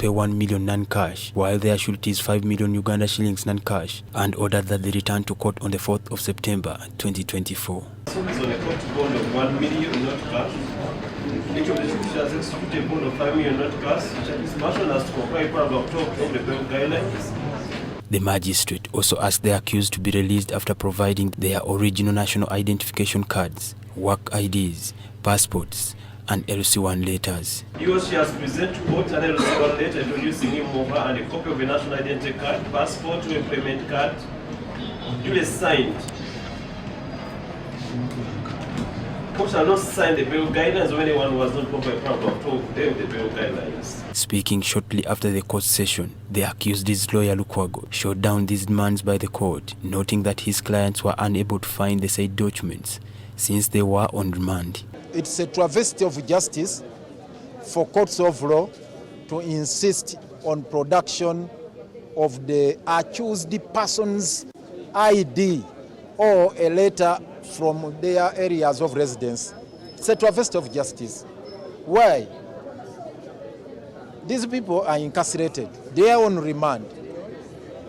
pay 1 million non-cash, while their surety is 5 million Uganda shillings non-cash, and ordered that they return to court on the 4th of September 2024. So on a court bond of 1 million not cash. Each of the teachers executed a bond of 5 million not cash, which Marshall has to comply with paragraph 12 of the bail guidelines. The magistrate also asked the accused to be released after providing their original national identification cards, work IDs, passports, and LC1 letters. He or she has presented to court an LC1 letter introducing him or her and a copy of a national identity card, passport, or employment card, duly signed. Court shall not sign the bail guidelines or anyone who has not complied paragraph 12 of the bail guidelines. Speaking shortly after the court session, the accused's lawyer Lukwago shot down these demands by the court, noting that his clients were unable to find the said documents since they were on remand. It's a travesty of justice for courts of law to insist on production of the accused person's ID or a letter from their areas of residence. It's a travesty of justice. Why? These people are incarcerated. They are on remand.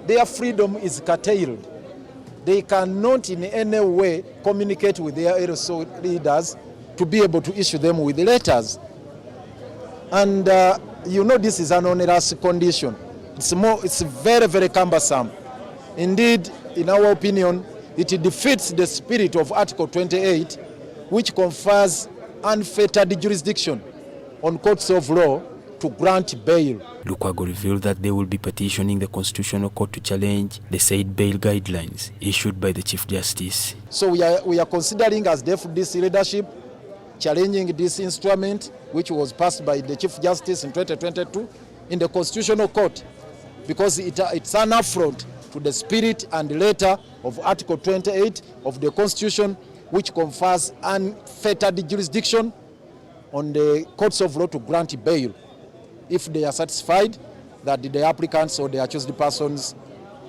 Their freedom is curtailed. They cannot in any way communicate with their LSO leaders to be able to issue them with letters. And this is an onerous condition. It's very, very cumbersome. Indeed, in our opinion, it defeats the spirit of Article 28, which confers unfettered jurisdiction on courts of law to grant bail. Lukwago revealed that they will be petitioning the Constitutional Court to challenge the said bail guidelines issued by the Chief Justice. So we are considering as the FDC leadership challenging this instrument, which was passed by the Chief Justice in 2022 in the Constitutional Court, because it's an affront to the spirit and letter of Article 28 of the Constitution, which confers unfettered jurisdiction on the courts of law to grant bail if they are satisfied that the applicants or the accused persons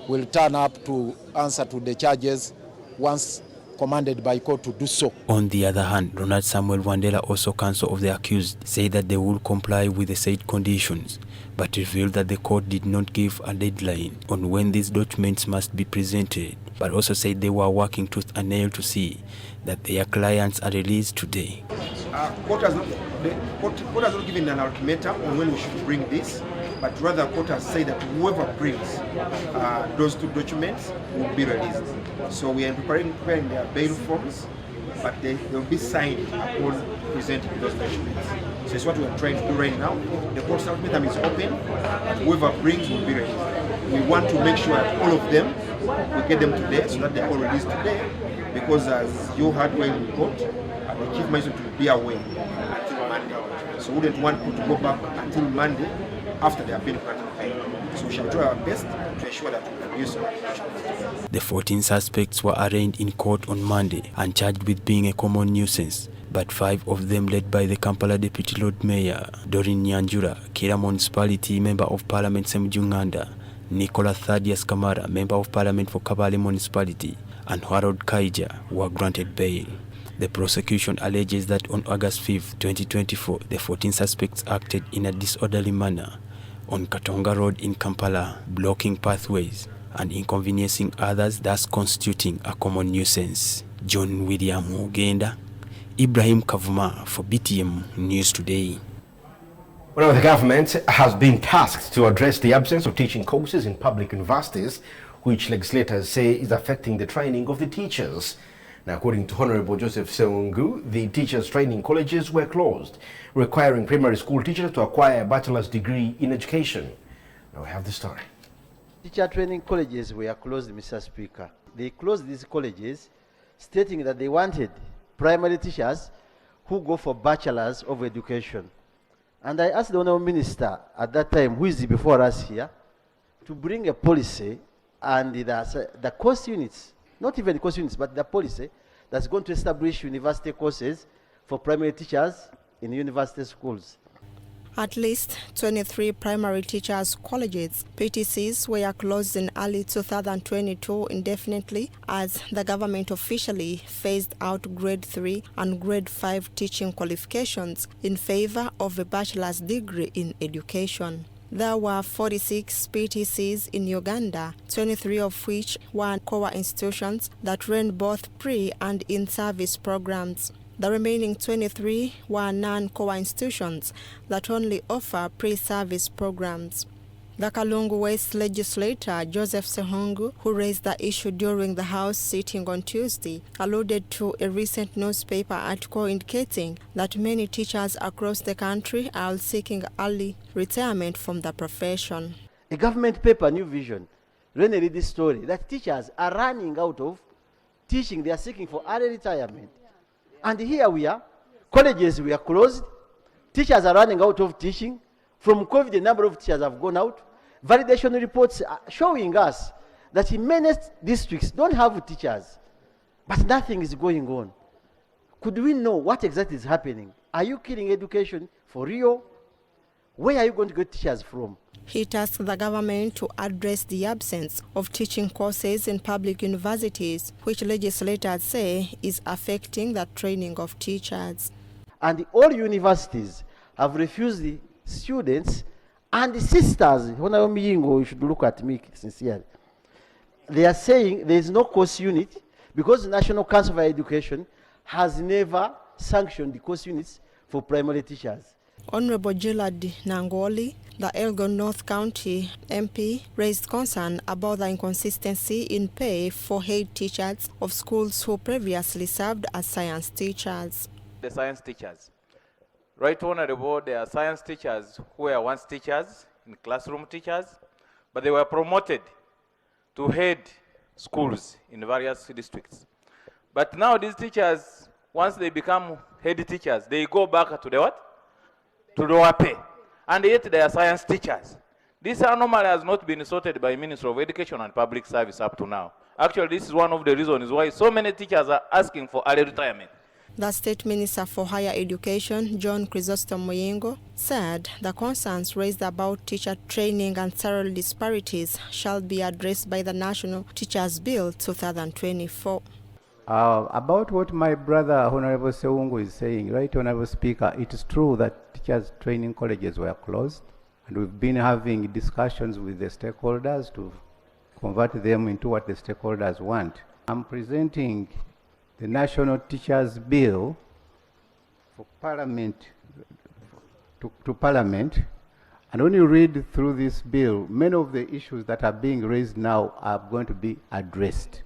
will turn up to answer to the charges once commanded by court to do so. On the other hand, Ronald Samuel Wandela, also counsel of the accused, said that they will comply with the said conditions, but revealed that the court did not give a deadline on when these documents must be presented, but also said they were working tooth and nail to see that their clients are released today. Court has not given an ultimatum on when we should bring this, but rather court has said that whoever brings those two documents will be released. So we are preparing their bail forms, but they will be signed upon presenting those documents. So it's what we are trying to do right now. The court's ultimatum is open, but whoever brings will be released. We want to make sure that all of them, we get them today so that they are all released today, because as you heard when we court, the Chief Magistrate will be away until Monday. So we wouldn't want people to go back until Monday after they have been granted bail. So we shall try our best to ensure that we produce them. The 14 suspects were arraigned in court on Monday and charged with being a common nuisance, but 5 of them led by the Kampala Deputy Lord Mayor Doreen Nyanjura, Kira Municipality Member of Parliament Semujunganda, Nicola Thaddeus Kamara, Member of Parliament for Kabale Municipality, and Harold Kaija were granted bail. The prosecution alleges that on August 5, 2024, the 14 suspects acted in a disorderly manner on Katonga Road in Kampala, blocking pathways and inconveniencing others, thus constituting a common nuisance. John William Mugenda, Ibrahim Kavuma for BTM News Today. Well, the government has been tasked to address the absence of teaching courses in public universities, which legislators say is affecting the training of the teachers. Now, according to Honorable Joseph Seungu, the teachers' training colleges were closed, requiring primary school teachers to acquire a bachelor's degree in education. Now we have the story. Teacher training colleges were closed, Mr. Speaker. They closed these colleges, stating that they wanted primary teachers who go for bachelor's of education. And I asked the Honorable Minister at that time, who is before us here, to bring a policy and the course units, not even the course units, but the policy that's going to establish university courses for primary teachers in university schools. At least 23 primary teachers' colleges, PTCs, were closed in early 2022 indefinitely as the government officially phased out grade 3 and grade 5 teaching qualifications in favor of a bachelor's degree in education. There were 46 PTCs in Uganda, 23 of which were COA institutions that ran both pre- and in-service programs. The remaining 23 were non-COA institutions that only offer pre-service programs. The Kalungu West legislator Joseph Sehungu, who raised the issue during the House sitting on Tuesday, alluded to a recent newspaper article indicating that many teachers across the country are seeking early retirement from the profession. A government paper, New Vision, really read this story that teachers are running out of teaching. They are seeking for early retirement. And here we are, colleges we are closed, teachers are running out of teaching. From COVID, the number of teachers have gone out. Validation reports are showing us that in many districts don't have teachers, but nothing is going on. Could we know what exactly is happening? Are you killing education for real? Where are you going to get teachers from? He tasked the government to address the absence of teaching courses in public universities, which legislators say is affecting the training of teachers. And all universities have refused the students and the sisters. You should look at me sincerely. They are saying there is no course unit because the National Council for Education has never sanctioned the course units for primary teachers. Honorable Gillard Nangoli, the Elgon North County MP, raised concern about the inconsistency in pay for head teachers of schools who previously served as science teachers. The science teachers. Right Honorable, there are science teachers who were once teachers, in classroom teachers, but they were promoted to head schools in various districts. But now these teachers, once they become head teachers, they go back to the what? To lower pay. And yet they are science teachers. This anomaly has not been sorted by Ministry of Education and Public Service up to now. Actually, this is one of the reasons why so many teachers are asking for early retirement. The State Minister for Higher Education, John Chrysostom Muyingo, said the concerns raised about teacher training and salary disparities shall be addressed by the National Teachers Bill 2024. About what my brother Honorable Sehungu is saying, right, Honorable Speaker, it is true that teachers training colleges were closed, and we've been having discussions with the stakeholders to convert them into what the stakeholders want. I'm presenting the National Teachers Bill for Parliament, to Parliament, and when you read through this bill, many of the issues that are being raised now are going to be addressed.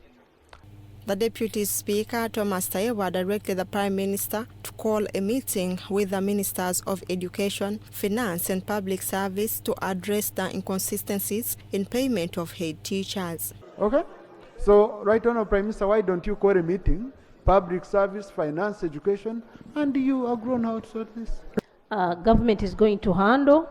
The Deputy Speaker, Thomas Taiwa, directed the Prime Minister to call a meeting with the Ministers of Education, Finance and Public Service to address the inconsistencies in payment of head teachers. Okay? So, right on, Prime Minister, why don't you call a meeting, Public Service, Finance, Education, and you are grown out to sort this? Government is going to handle,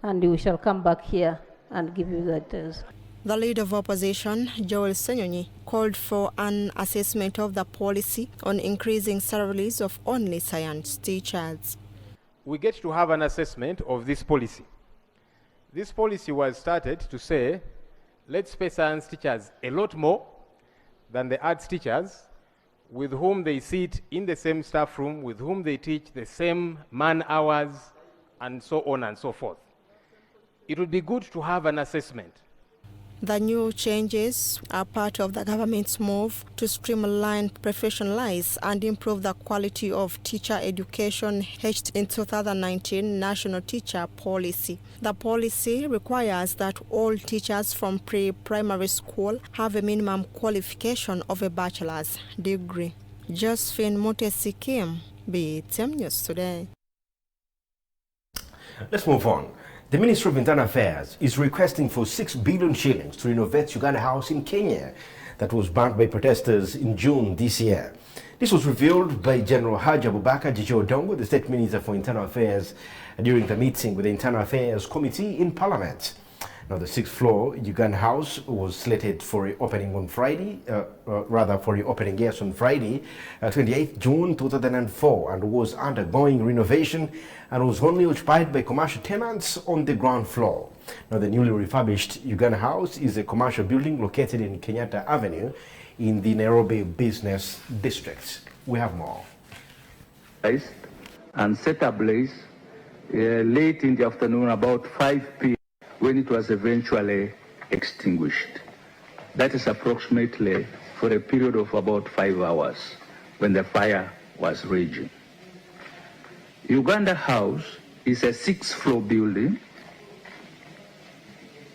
and we shall come back here and give you the details. The leader of opposition, Joel Senyonyi, called for an assessment of the policy on increasing salaries of only science teachers. We get to have an assessment of this policy. This policy was started to say, let's pay science teachers a lot more than the arts teachers, with whom they sit in the same staff room, with whom they teach the same man hours, and so on and so forth. It would be good to have an assessment. The new changes are part of the government's move to streamline, professionalize, and improve the quality of teacher education hatched in 2019 National Teacher Policy. The policy requires that all teachers from pre-primary school have a minimum qualification of a bachelor's degree. Josephine Mutesi Kim, BTM News Today. Let's move on. The Ministry of Internal Affairs is requesting for 6 billion shillings to renovate Uganda House in Kenya that was burnt by protesters in June this year. This was revealed by General Haji Abubakar Jijo Odongo, the State Minister for Internal Affairs, during the meeting with the Internal Affairs Committee in Parliament. Now, the 6th floor Uganda House was slated for reopening on Friday, on Friday, 28th June 2004, and was undergoing renovation and was only occupied by commercial tenants on the ground floor. Now, the newly refurbished Uganda House is a commercial building located in Kenyatta Avenue in the Nairobi Business District. We have more. And set ablaze late in the afternoon, about 5 p.m. when it was eventually extinguished. That is approximately for a period of about 5 hours when the fire was raging. Uganda House is a 6-floor building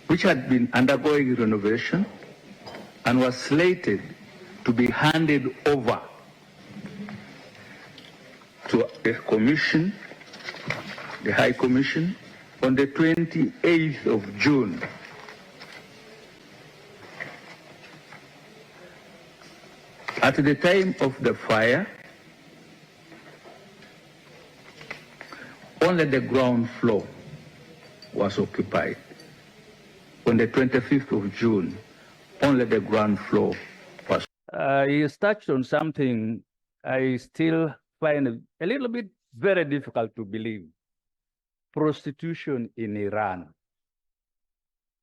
which had been undergoing renovation and was slated to be handed over to the Commission, the High Commission, on the 28th of June. At the time of the fire, only the ground floor was occupied. On the 25th of June, only the ground floor was. He touched on something I still find a little bit very difficult to believe. Prostitution in Iran.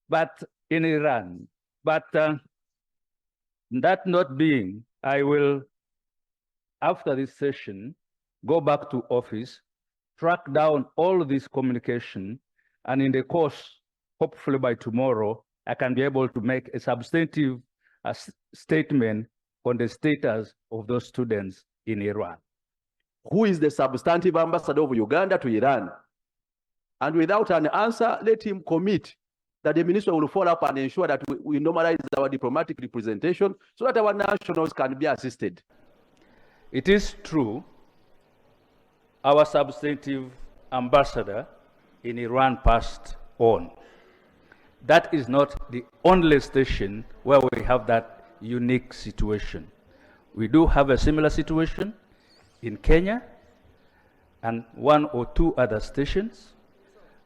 But in Iran, that not being, I will, after this session, go back to office, track down all this communication, and in the course, hopefully by tomorrow, I can be able to make a substantive statement on the status of those students in Iran. Who is the substantive ambassador of Uganda to Iran? And without an answer, let him commit that the minister will follow up and ensure that we normalize our diplomatic representation so that our nationals can be assisted. It is true, our substantive ambassador in Iran passed on. That is not the only station where we have that unique situation. We do have a similar situation in Kenya and 1 or 2 other stations.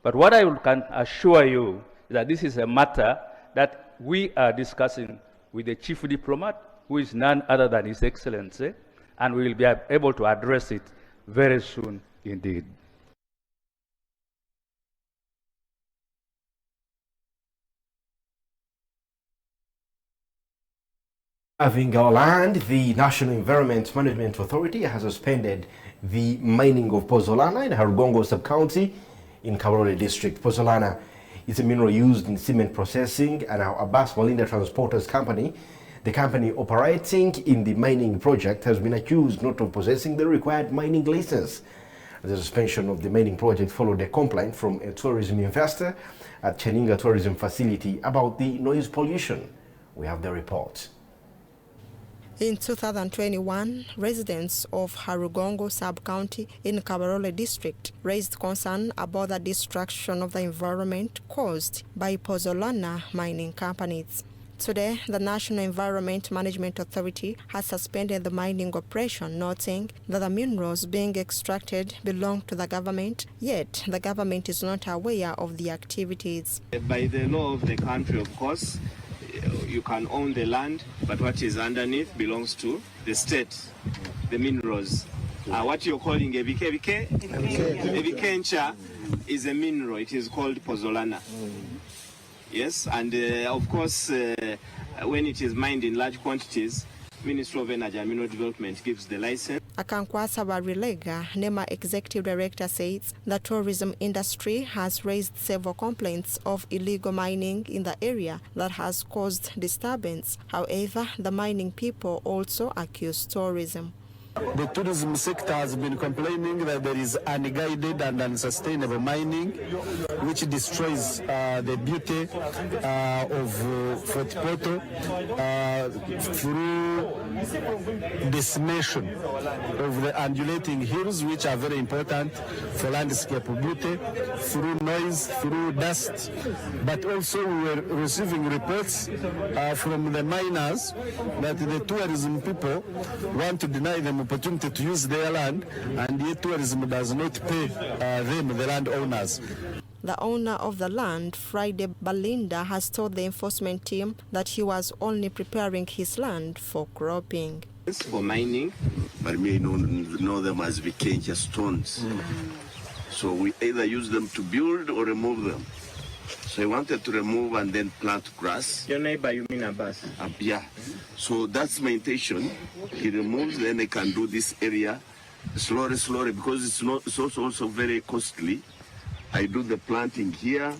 But what I can assure you is that this is a matter that we are discussing with the chief diplomat, who is none other than His Excellency, and we will be able to address it very soon indeed. Having our land, the National Environment Management Authority has suspended the mining of Pozolana in Harugongo Sub-County in Kabarole District. Pozolana is a mineral used in cement processing, and our Abbas Malinda Transporters Company, the company operating in the mining project, has been accused not of possessing the required mining license. The suspension of the mining project followed a complaint from a tourism investor at Cheninga Tourism Facility about the noise pollution. We have the report. In 2021, residents of Harugongo Sub-County in Kabarole District raised concern about the destruction of the environment caused by Pozolana mining companies. Today, the National Environment Management Authority has suspended the mining operation, noting that the minerals being extracted belong to the government, yet the government is not aware of the activities. By the law of the country, of course, you can own the land, but what is underneath belongs to the state, the minerals. What you're calling a Ebikencha is a mineral. It is called Pozolana. Yes, and of course, when it is mined in large quantities, Ministry of Energy and Mineral Development gives the license. Akankwasa Barilega, NEMA Executive Director, says the tourism industry has raised several complaints of illegal mining in the area that has caused disturbance. However, the mining people also accuse tourism. The tourism sector has been complaining that there is unguided and unsustainable mining, which destroys the beauty of Fort Portal through decimation of the undulating hills, which are very important for landscape beauty, through noise, through dust. But also we were receiving reports from the miners that the tourism people want to deny them opportunity to use their land, and yet tourism does not pay them, the landowners. The owner of the land, Friday Balinda, has told the enforcement team that he was only preparing his land for cropping. For mining, but we know them as Vikenja stones. So we either use them to build or remove them. So I wanted to remove and then plant grass. Your neighbor, you mean Abbas? Yeah. So that's my intention. He removes, then I can do this area slowly, because it's also very costly. I do the planting here,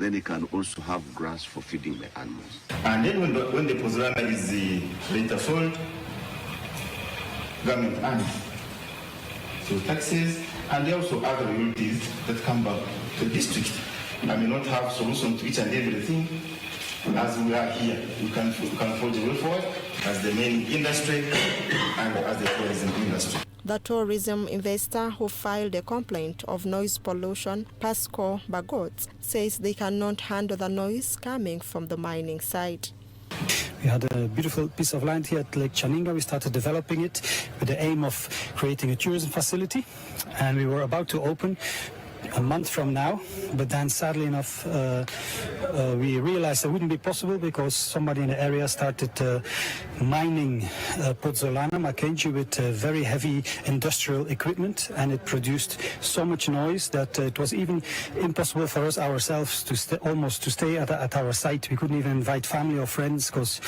then he can also have grass for feeding the animals. And then when the Pozolana is later sold, government earns. So taxes and there are also other royalties that come back to the district. I may not have solution to each and everything. As we are here, we can forge a way forward as the main industry and as the tourism industry. The tourism investor who filed a complaint of noise pollution, Pascal Bagot, says they cannot handle the noise coming from the mining site. We had a beautiful piece of land here at Lake Chaninga. We started developing it with the aim of creating a tourism facility, and we were about to open a month from now, but then sadly enough we realized it wouldn't be possible because somebody in the area started mining Pozolana Mackenzie with very heavy industrial equipment, and it produced so much noise that it was even impossible for us ourselves to stay at our site. We couldn't even invite family or friends because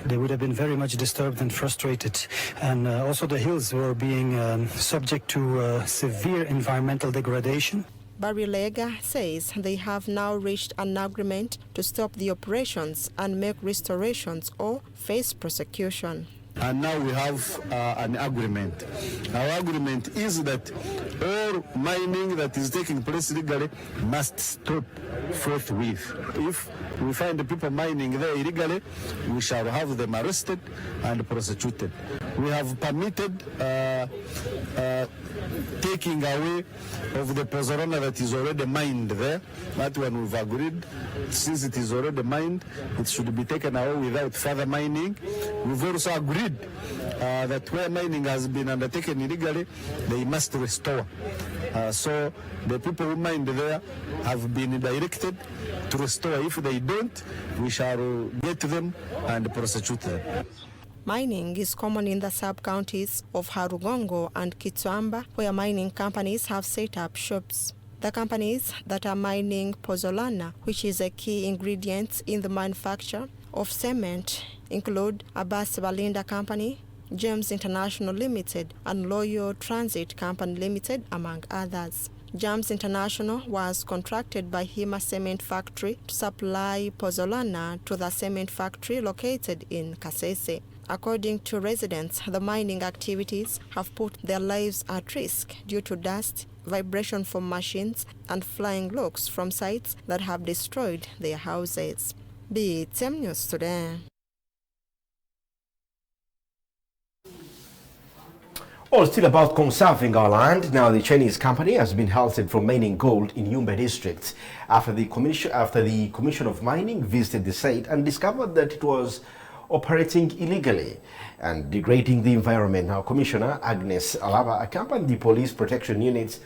they would have been very much disturbed and frustrated. And also the hills were being subject to severe environmental degradation. Barry Lega says they have now reached an agreement to stop the operations and make restorations or face prosecution. And now we have an agreement. Our agreement is that all mining that is taking place legally must stop forthwith. If we find the people mining there illegally, we shall have them arrested and prosecuted. We have permitted taking away of the Pozolana that is already mined there. That one we've agreed. Since it is already mined, it should be taken away without further mining. We've also agreed that where mining has been undertaken illegally, they must restore. So the people who mined there have been directed to restore. If they don't, we shall get them and prosecute them. Mining is common in the sub-counties of Harugongo and Kitswamba, where mining companies have set up shops. The companies that are mining Pozolana, which is a key ingredient in the manufacture of cement, include Abbas Balinda Company, James International Limited, and Loyal Transit Company Limited, among others. James International was contracted by Hima Cement Factory to supply Pozolana to the cement factory located in Kasese. According to residents, the mining activities have put their lives at risk due to dust, vibration from machines, and flying logs from sites that have destroyed their houses. BTM News Today. All still about conserving our land. Now the Chinese company has been halted from mining gold in Yumbe district after the Commission of Mining visited the site and discovered that it was operating illegally and degrading the environment. Now Commissioner Agnes Alaba accompanied the police protection units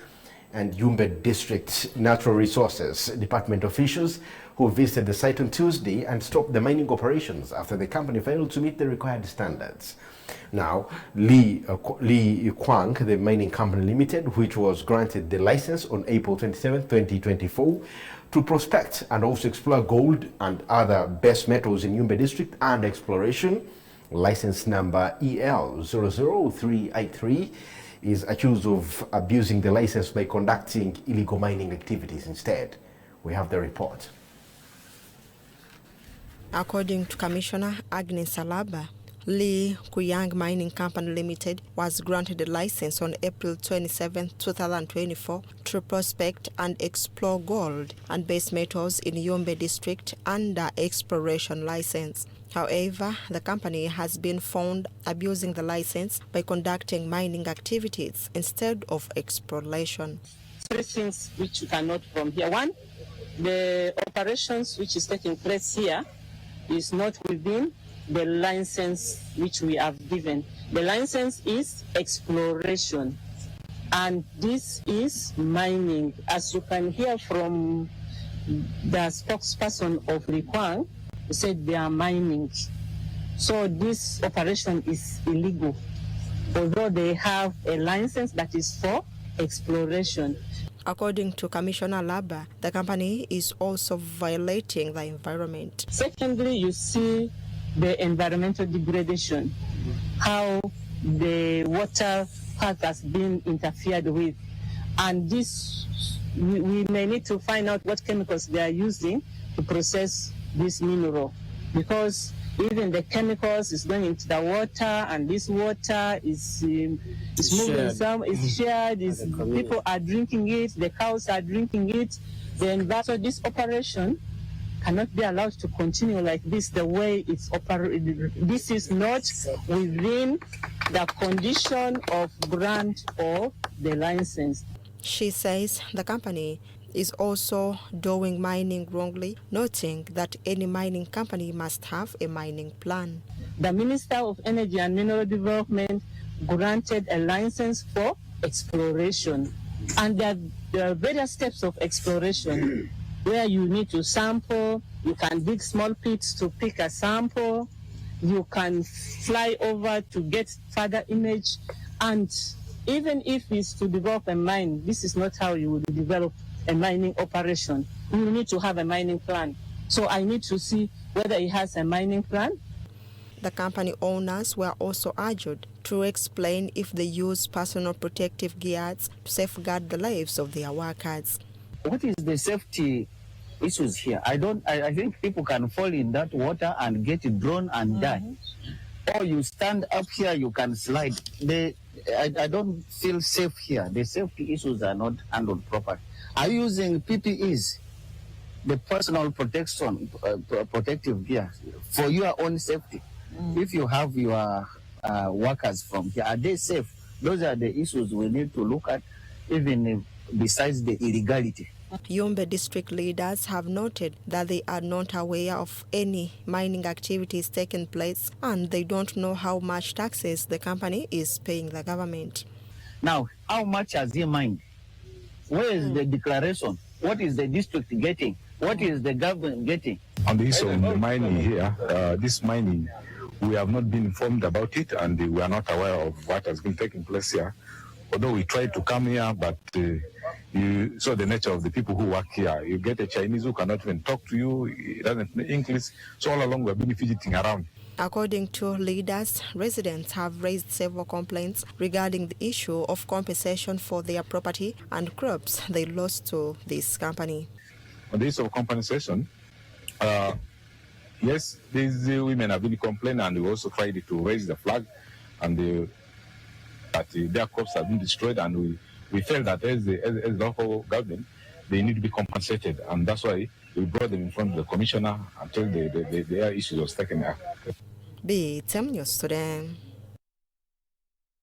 and Yumbe District Natural Resources Department officials who visited the site on Tuesday and stopped the mining operations after the company failed to meet the required standards. Now, Li Kwang, the mining company limited, which was granted the license on April 27, 2024, to prospect and also explore gold and other base metals in Yumbe District and exploration, license number EL00383, is accused of abusing the license by conducting illegal mining activities instead. We have the report. According to Commissioner Agnes Alaba, Li Kuyang Mining Company Limited was granted a license on April 27, 2024 to prospect and explore gold and base metals in Yumbe District under exploration license. However, the company has been found abusing the license by conducting mining activities instead of exploration. Three things which you can note from here. One, the operations which is taking place here is not within the license which we have given. The license is exploration, and this is mining. As you can hear from the spokesperson of Li Kwang, who said they are mining. So this operation is illegal, although they have a license that is for exploration. According to Commissioner Laba, the company is also violating the environment. Secondly, you see the environmental degradation, how the water path has been interfered with, and this we may need to find out what chemicals they are using to process this mineral, because even the chemicals is going into the water, and this water is moving some, is shared, people are drinking it, the cows are drinking it. So this operation cannot be allowed to continue like this, the way it's operated. This is not within the condition of grant of the license. She says the company is also doing mining wrongly, noting that any mining company must have a mining plan. The Minister of Energy and Mineral Development granted a license for exploration, and there are various steps of exploration where you need to sample. You can dig small pits to pick a sample. You can fly over to get further image. And even if it's to develop a mine, this is not how you would develop a mining operation. You need to have a mining plan. So I need to see whether it has a mining plan. The company owners were also urged to explain if they use personal protective gears to safeguard the lives of their workers. What is the safety issues here? I think people can fall in that water and get drawn and die. Or you stand up here, you can slide. I don't feel safe here. The safety issues are not handled properly. Are you using PPEs, the personal protection, protective gear, for your own safety? If you have your workers from here, are they safe? Those are the issues we need to look at, even besides the illegality. Yumbe district leaders have noted that they are not aware of any mining activities taking place, and they don't know how much taxes the company is paying the government. Now, how much has he mined? Where is the declaration? What is the district getting? What is the government getting? On the issue of the mining here, this mining, we have not been informed about it, and we are not aware of what has been taking place here. Although we tried to come here, but you saw the nature of the people who work here. You get a Chinese who cannot even talk to you, he doesn't know English, so all along we have been fidgeting around. According to leaders, residents have raised several complaints regarding the issue of compensation for their property and crops they lost to this company. On the issue of compensation, yes, these women have been complaining, and we also tried to raise the flag, and that their crops have been destroyed, and we felt that as the local government, they need to be compensated, and that's why we brought them in front of the commissioner until their issue was taken up. BTM News Today.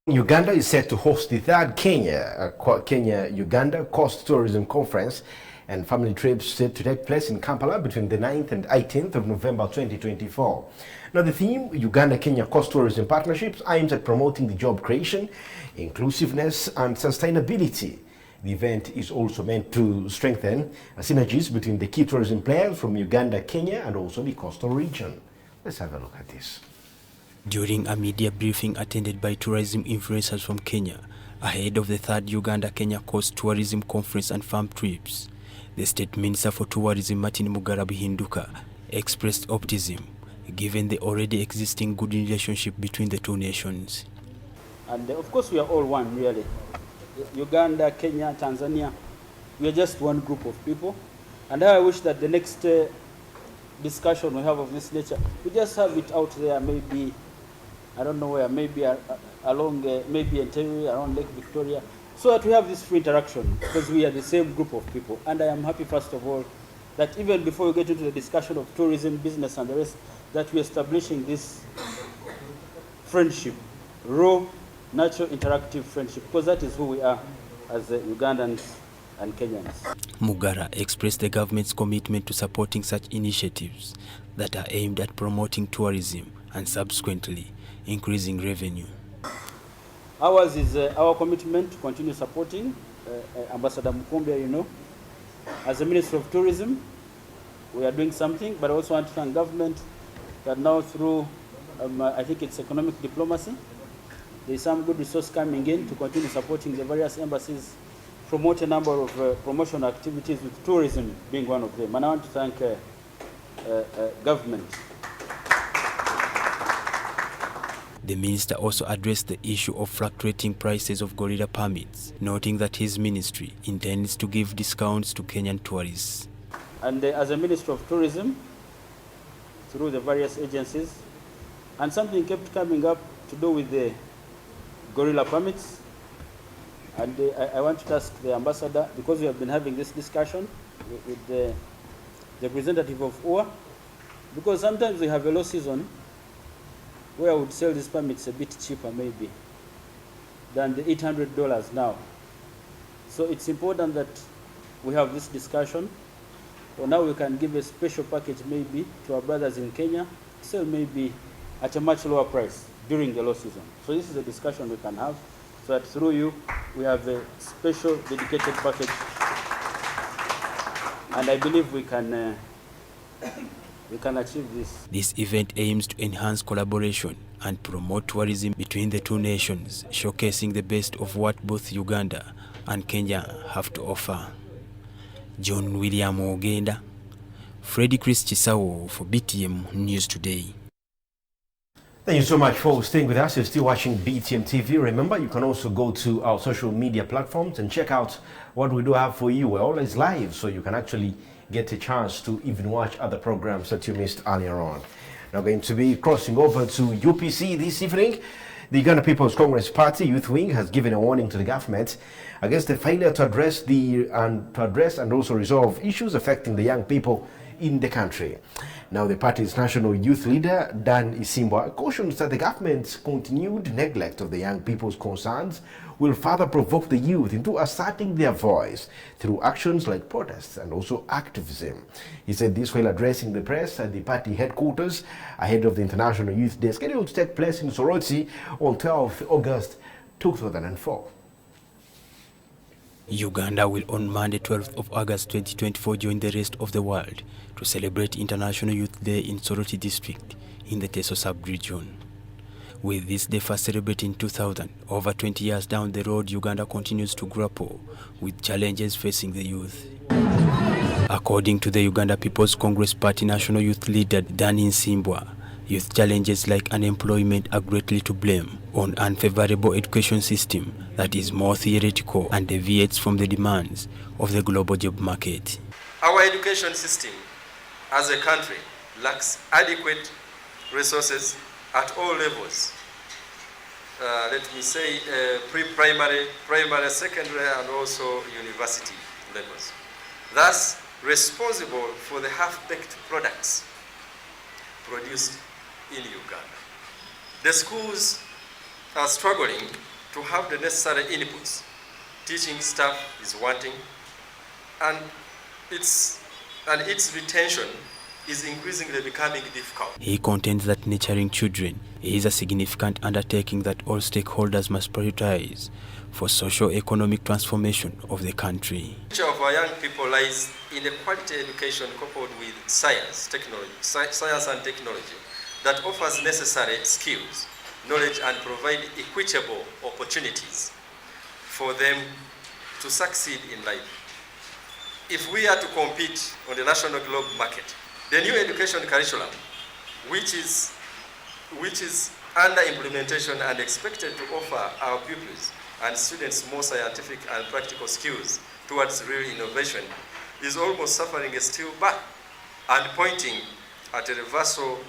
Uganda is set to host the third Kenya-Uganda Coast Tourism Conference, and family trips set to take place in Kampala between the 9th and 18th of November 2024. Now, the theme, Uganda-Kenya Coast Tourism Partnerships, aims at promoting the job creation, inclusiveness, and sustainability. The event is also meant to strengthen synergies between the key tourism players from Uganda, Kenya, and also the coastal region. Let's have a look at this. During a media briefing attended by tourism influencers from Kenya, ahead of the third Uganda-Kenya Coast Tourism Conference and farm trips, the State Minister for Tourism, Martin Mugara Bihinduka, expressed optimism, given the already existing good relationship between the two nations. And of course we are all one, really. Uganda, Kenya, Tanzania, we are just one group of people. And I wish that the next discussion we have of this nature, we just have it out there, maybe, I don't know where, maybe along, maybe around Lake Victoria, so that we have this free interaction, because we are the same group of people. And I am happy, first of all, that even before we get into the discussion of tourism, business, and the rest, that we're establishing this friendship, raw, natural, interactive friendship, because that is who we are as Ugandans and Kenyans. Mugara expressed the government's commitment to supporting such initiatives that are aimed at promoting tourism and subsequently increasing revenue. Ours is our commitment to continue supporting Ambassador Mukumbya, you know. As a Minister of Tourism, we are doing something, but I also want to thank government that now through, I think it's economic diplomacy, there is some good resource coming in to continue supporting the various embassies, promote a number of promotional activities, with tourism being one of them. And I want to thank government. The minister also addressed the issue of fluctuating prices of gorilla permits, noting that his ministry intends to give discounts to Kenyan tourists. And as a Minister of Tourism, through the various agencies, and something kept coming up to do with the gorilla permits. And I want to ask the ambassador, because we have been having this discussion with the representative of UA, because sometimes we have a low season where I would sell these permits a bit cheaper maybe than the $800 now. So it's important that we have this discussion. So now we can give a special package maybe to our brothers in Kenya, sell maybe at a much lower price during the low season. So this is a discussion we can have, so that through you, we have a special dedicated package. And I believe we can achieve this. This event aims to enhance collaboration and promote tourism between the two nations, showcasing the best of what both Uganda and Kenya have to offer. John William Ogenda, Freddy Chris Chisawo for BTM News Today. Thank you so much for staying with us. You're still watching BTM TV. Remember, you can also go to our social media platforms and check out what we do have for you. We're always live, so you can actually get a chance to even watch other programs that you missed earlier on. Now going to be crossing over to UPC this evening. The Uganda People's Congress Party Youth Wing has given a warning to the government against the failure to address and also resolve issues affecting the young people in the country. Now, the party's national youth leader, Dan Isimbwa, cautions that the government's continued neglect of the young people's concerns will further provoke the youth into asserting their voice through actions like protests and also activism. He said this while addressing the press at the party headquarters ahead of the International Youth Day scheduled to take place in Soroti on 12 August 2004. Uganda will on Monday 12th of August 2024 join the rest of the world to celebrate International Youth Day in Soroti district in the Teso sub-region. With this day first celebrated in 2000, over 20 years down the road, Uganda continues to grapple with challenges facing the youth. According to the Uganda People's Congress Party National Youth Leader Dan Isimbwa, youth challenges like unemployment are greatly to blame on unfavorable education system that is more theoretical and deviates from the demands of the global job market. Our education system as a country lacks adequate resources at all levels. Let me say pre-primary, primary, secondary, and also university levels. Thus, responsible for the half-baked products produced in Uganda. The schools are struggling to have the necessary inputs. Teaching staff is wanting, and its retention is increasingly becoming difficult. He contends that nurturing children is a significant undertaking that all stakeholders must prioritize for socio-economic transformation of the country. The future of our young people lies in a quality education coupled with science and technology that offers necessary skills, knowledge, and provide equitable opportunities for them to succeed in life. If we are to compete on the national globe market, the new education curriculum, which is under implementation and expected to offer our pupils and students more scientific and practical skills towards real innovation, is almost suffering a still back and pointing at a reversal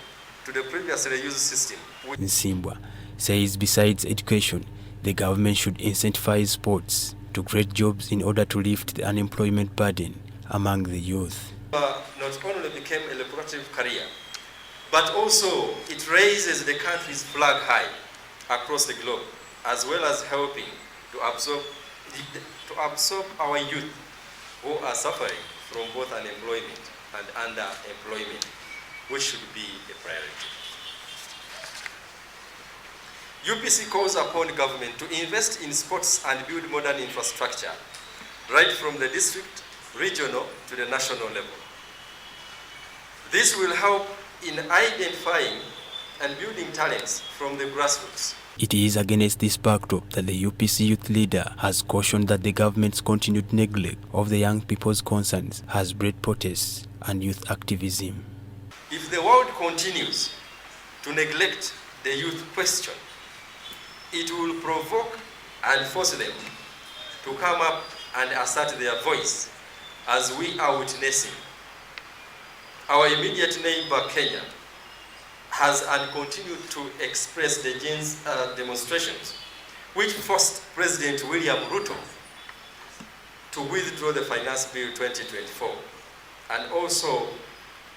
to the previously used system. Nsimbwa says besides education, the government should incentivize sports to create jobs in order to lift the unemployment burden among the youth. Not only became a lucrative career, but also it raises the country's flag high across the globe, as well as helping to absorb our youth who are suffering from both unemployment and underemployment, which should be a priority. UPC calls upon government to invest in sports and build modern infrastructure, right from the district, regional to the national level. This will help in identifying and building talents from the grassroots. It is against this backdrop that the UPC youth leader has cautioned that the government's continued neglect of the young people's concerns has bred protests and youth activism. If the world continues to neglect the youth question, It will provoke and force them to come up and assert their voice, as we are witnessing. Our immediate neighbor, Kenya, has and continued to express the demonstrations, which forced President William Ruto to withdraw the Finance Bill 2024, and also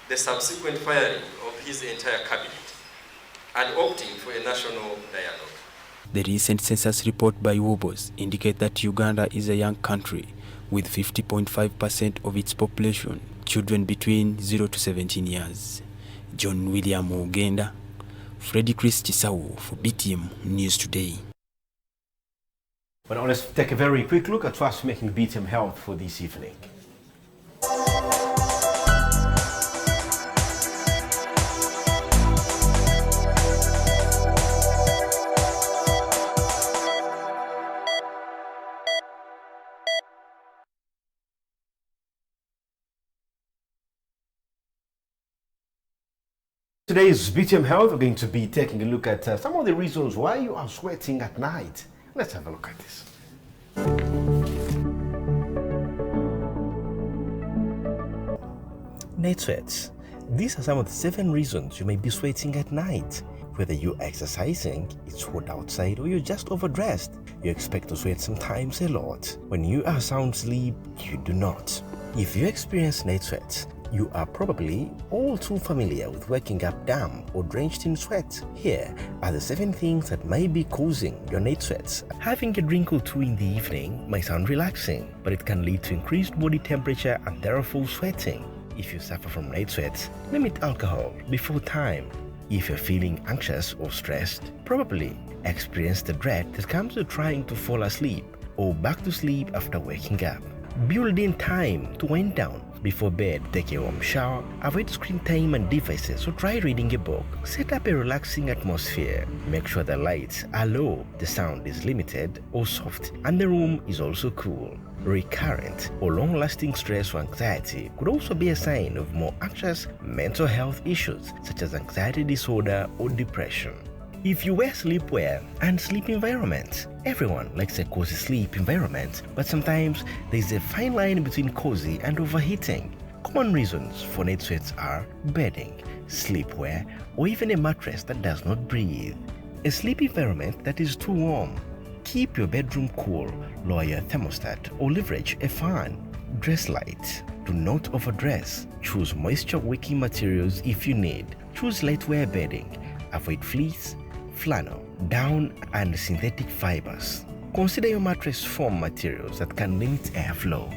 the subsequent firing of his entire cabinet, and opting for a national dialogue. The recent census report by Wobos indicate that Uganda is a young country with 50.5% of its population children between 0 to 17 years. John William Ogenda, Freddy Chris Chisau for BTM News Today. Well, now let's take a very quick look at what's making BTM Health for this evening. Today's BTM Health, we're going to be taking a look at some of the reasons why you are sweating at night. Let's have a look at this. Night sweats. These are some of the 7 reasons you may be sweating at night. Whether you're exercising, it's hot outside, or you're just overdressed, you expect to sweat sometimes a lot. When you are sound asleep, you do not. If you experience night sweats, you are probably all too familiar with waking up damp or drenched in sweat. Here are the 7 things that might be causing your night sweats. Having a drink or 2 in the evening might sound relaxing, but it can lead to increased body temperature and therefore sweating. If you suffer from night sweats, limit alcohol before time. If you're feeling anxious or stressed, probably experience the dread that comes with trying to fall asleep or back to sleep after waking up. Build in time to wind down. Before bed, take a warm shower, avoid screen time and devices, or try reading a book. Set up a relaxing atmosphere. Make sure the lights are low, the sound is limited or soft, and the room is also cool. Recurrent or long-lasting stress or anxiety could also be a sign of more anxious mental health issues such as anxiety disorder or depression. If you wear sleepwear and sleep environments, everyone likes a cozy sleep environment, but sometimes there's a fine line between cozy and overheating. Common reasons for night sweats are bedding, sleepwear, or even a mattress that does not breathe. A sleep environment that is too warm. Keep your bedroom cool, lower your thermostat, or leverage a fan. Dress light. Do not overdress. Choose moisture-wicking materials if you need. Choose lightwear bedding. Avoid fleece, flannel, down, and synthetic fibers. Consider your mattress foam materials that can limit airflow.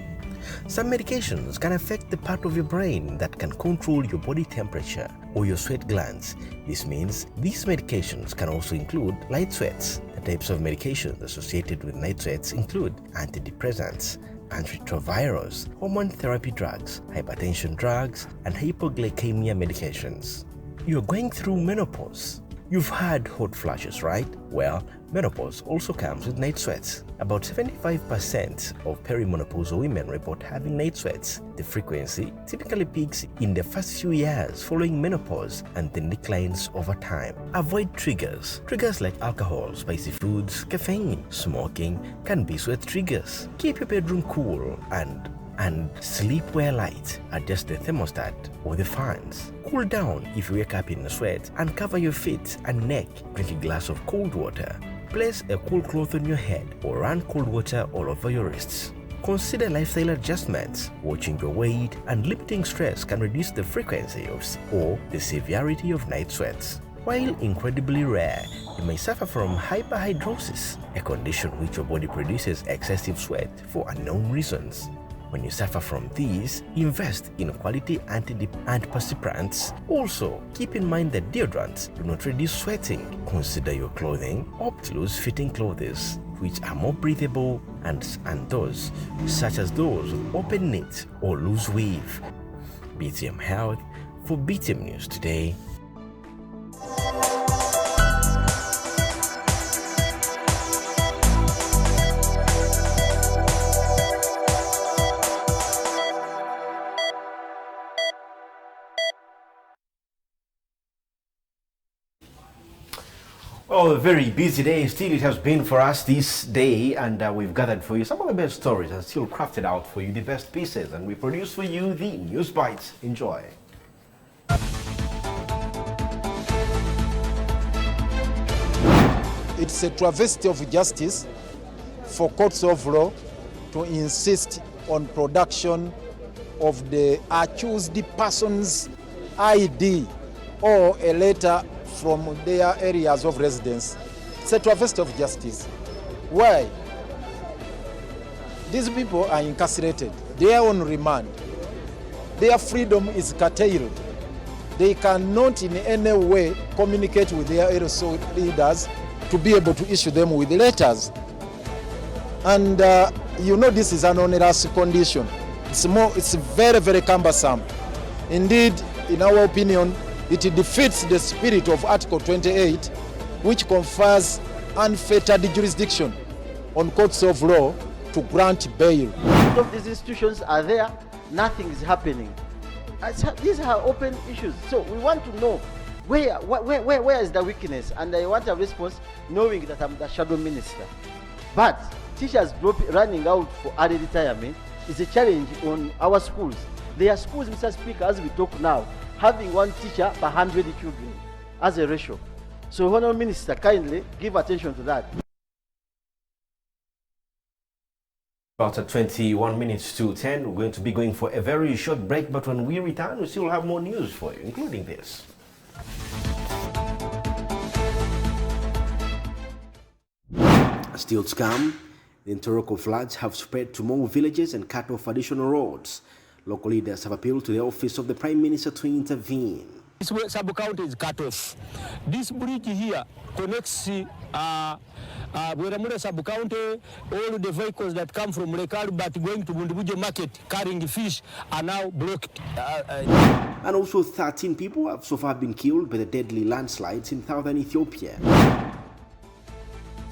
Some medications can affect the part of your brain that can control your body temperature or your sweat glands. This means these medications can also include light sweats. The types of medications associated with night sweats include antidepressants, antiretrovirals, hormone therapy drugs, hypertension drugs, and hypoglycemia medications. You're going through menopause. You've had hot flashes, right? Well, menopause also comes with night sweats. About 75% of perimenopausal women report having night sweats. The frequency typically peaks in the first few years following menopause and then declines over time. Avoid triggers. Triggers like alcohol, spicy foods, caffeine, smoking can be sweat triggers. Keep your bedroom cool and sleepwear light. Adjust the thermostat or the fans. Cool down if you wake up in a sweat and cover your feet and neck. Drink a glass of cold water. Place a cool cloth on your head or run cold water all over your wrists. Consider lifestyle adjustments. Watching your weight and limiting stress can reduce the frequency or the severity of night sweats. While incredibly rare, you may suffer from hyperhidrosis, a condition which your body produces excessive sweat for unknown reasons. When you suffer from these, invest in quality antiperspirants. Also, keep in mind that deodorants do not reduce sweating. Consider your clothing. Opt loose-fitting clothes, which are more breathable, and those, such as those with open knit or loose weave. BTM Health for BTM News Today. Well, a very busy day still it has been for us this day, and we've gathered for you some of the best stories and still crafted out for you the best pieces, and we produce for you the News Bites. Enjoy. It's a travesty of justice for courts of law to insist on production of the accused person's ID or a letter from their areas of residence. It's a travesty of justice. Why? These people are incarcerated. They are on remand. Their freedom is curtailed. They cannot in any way communicate with their LSO leaders to be able to issue them with letters. And this is an onerous condition. It's very, very cumbersome. Indeed, in our opinion, it defeats the spirit of Article 28, which confers unfettered jurisdiction on courts of law to grant bail. Most of these institutions are there, nothing is happening. These are open issues. So we want to know where is the weakness, and I want a response knowing that I'm the shadow minister. But teachers running out for early retirement is a challenge on our schools. There are schools, Mr. Speaker, as we talk now, having one teacher per 100 children as a ratio. So, Honourable Minister, kindly give attention to that. About at 21 minutes to 10, we're going to be going for a very short break, but when we return, we still have more news for you, including this. Still to come, the Ntoroko floods have spread to more villages and cut off additional roads. Local leaders have appealed to the office of the Prime Minister to intervene. This sub-county is cut off. This bridge here connects Bweramura sub-county. All the vehicles that come from Lekalu but going to Bundibuje market carrying fish are now blocked. And also 13 people have so far been killed by the deadly landslides in southern Ethiopia.